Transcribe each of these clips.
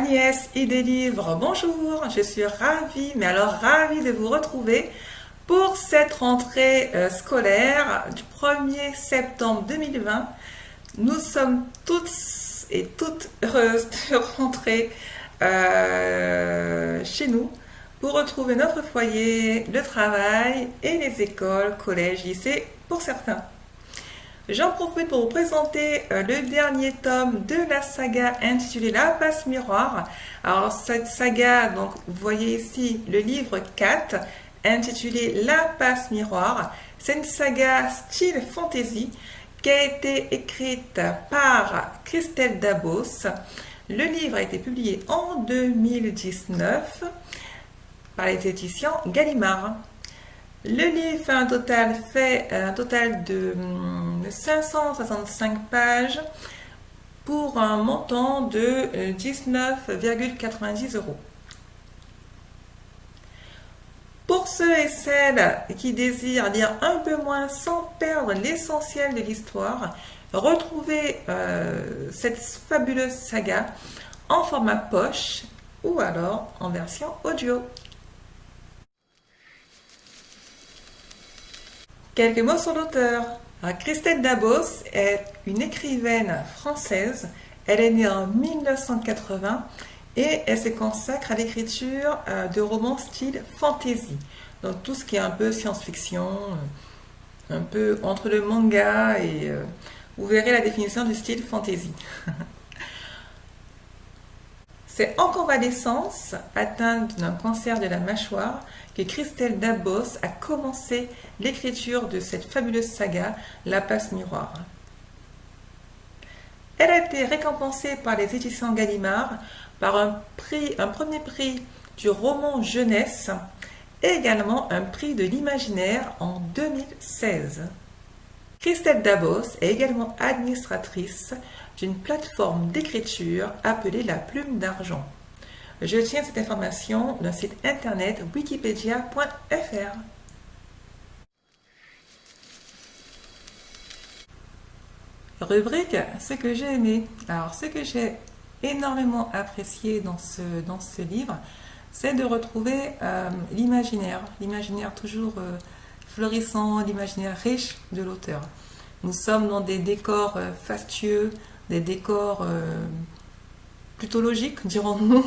Agnès et des livres, bonjour, je suis ravie, mais alors ravie de vous retrouver pour cette rentrée scolaire du 1er septembre 2020. Nous sommes tous et toutes heureuses de rentrer chez nous pour retrouver notre foyer, le travail et les écoles, collèges, lycées pour certains. J'en profite pour vous présenter le dernier tome de la saga intitulée La Passe Miroir. Alors cette saga, donc vous voyez ici le livre 4 intitulé La Passe Miroir. C'est une saga style fantasy qui a été écrite par Christelle Dabos. Le livre a été publié en 2019 par les éditions Gallimard. Le livre fait un total de 565 pages pour un montant de 19,90 €. Pour ceux et celles qui désirent lire un peu moins sans perdre l'essentiel de l'histoire, retrouvez cette fabuleuse saga en format poche ou alors en version audio. Quelques mots sur l'auteur. Christelle Dabos est une écrivaine française. Elle est née en 1980 et elle se consacre à l'écriture de romans style fantasy. Donc tout ce qui est un peu science-fiction, un peu entre le manga et vous verrez la définition du style fantasy. C'est en convalescence, atteinte d'un cancer de la mâchoire, que Christelle Dabos a commencé l'écriture de cette fabuleuse saga, La Passe Miroir. Elle a été récompensée par les éditions Gallimard par un premier prix du roman jeunesse et également un prix de l'imaginaire en 2016. Christelle Dabos est également administratrice d'une plateforme d'écriture appelée La Plume d'Argent. Je tiens cette information d'un site internet wikipedia.fr. Rubrique ce que j'ai aimé. Alors, ce que j'ai énormément apprécié dans ce livre, c'est de retrouver l'imaginaire toujours florissant, l'imaginaire riche de l'auteur. Nous sommes dans des décors fastueux, des décors plutôt logiques, dirons-nous,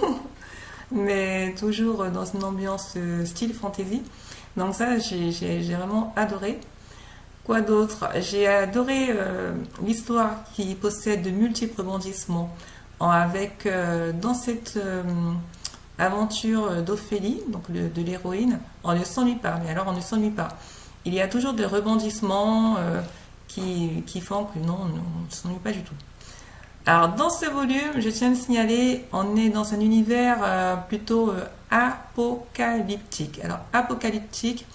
mais toujours dans une ambiance style fantasy. Donc ça, j'ai vraiment adoré. Quoi d'autre? J'ai adoré l'histoire qui possède de multiples rebondissements avec dans cette aventure d'Ophélie, donc de l'héroïne, on ne s'ennuie pas, mais alors on ne s'ennuie pas. Il y a toujours des rebondissements qui font que non, on ne s'ennuie pas du tout. Alors dans ce volume, je tiens à signaler, on est dans un univers plutôt apocalyptique. Alors apocalyptique,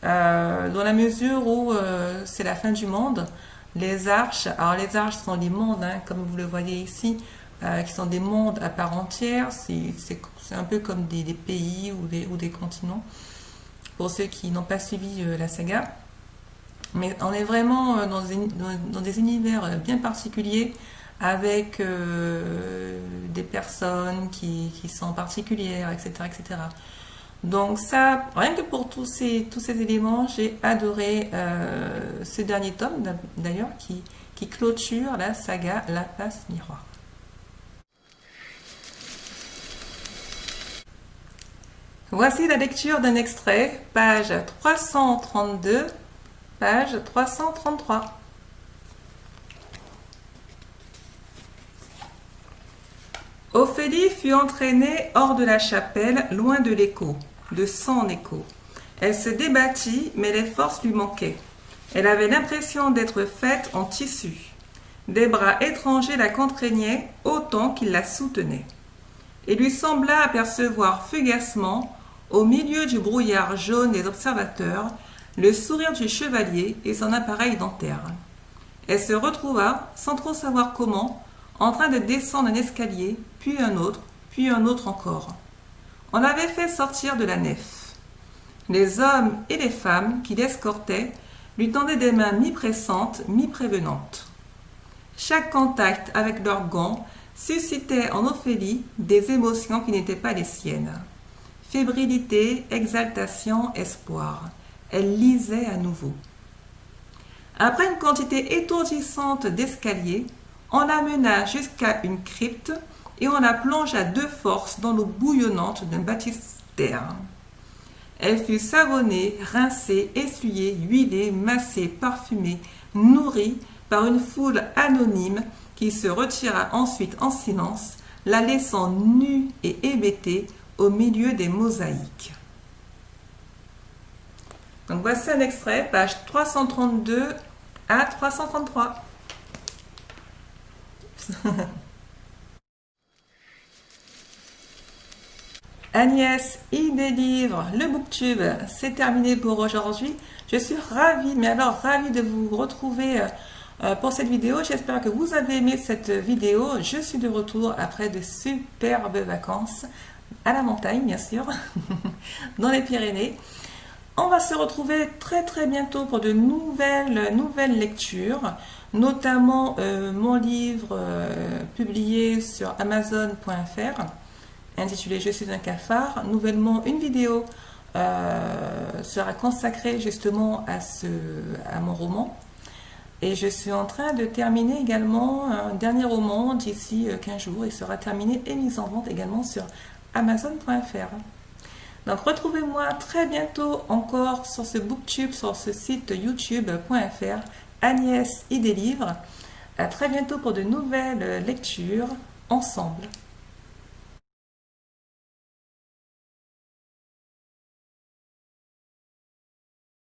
dans la mesure où c'est la fin du monde. Les arches sont des mondes, comme vous le voyez ici, qui sont des mondes à part entière. C'est un peu comme des pays ou des continents, pour ceux qui n'ont pas suivi la saga. Mais on est vraiment dans des univers bien particuliers, avec des personnes qui sont particulières, etc., etc. Donc ça, rien que pour tous ces éléments, j'ai adoré ce dernier tome, d'ailleurs, qui clôture la saga La Passe Miroir. Voici la lecture d'un extrait, page 332, page 333. Ophélie fut entraînée hors de la chapelle, loin de l'écho, de son écho. Elle se débattit, mais les forces lui manquaient. Elle avait l'impression d'être faite en tissu. Des bras étrangers la contraignaient autant qu'ils la soutenaient. Il lui sembla apercevoir fugacement, au milieu du brouillard jaune des observateurs, le sourire du chevalier et son appareil dentaire. Elle se retrouva, sans trop savoir comment, en train de descendre un escalier, puis un autre encore. On l'avait fait sortir de la nef. Les hommes et les femmes qui l'escortaient lui tendaient des mains mi-pressantes, mi-prévenantes. Chaque contact avec leurs gants suscitait en Ophélie des émotions qui n'étaient pas les siennes. Fébrilité, exaltation, espoir. Elle lisait à nouveau. Après une quantité étourdissante d'escaliers, on l'amena jusqu'à une crypte et on la plongea de force dans l'eau bouillonnante d'un baptistère. Elle fut savonnée, rincée, essuyée, huilée, massée, parfumée, nourrie par une foule anonyme qui se retira ensuite en silence, la laissant nue et hébétée au milieu des mosaïques. Donc voici un extrait, page 332 à 333. Agnès, il délivre le booktube, c'est terminé pour aujourd'hui. Je suis ravie, mais alors ravie de vous retrouver pour cette vidéo. J'espère que vous avez aimé cette vidéo. Je suis de retour après de superbes vacances à la montagne, bien sûr, dans les Pyrénées. On va se retrouver très bientôt pour de nouvelles lectures, notamment mon livre publié sur Amazon.fr intitulé Je suis un cafard. Nouvellement, une vidéo sera consacrée justement à mon roman. Et je suis en train de terminer également un dernier roman d'ici 15 jours. Il sera terminé et mis en vente également sur Amazon.fr. Donc retrouvez-moi très bientôt encore sur ce booktube, sur ce site youtube.fr, Agnès y délivre. À très bientôt pour de nouvelles lectures ensemble.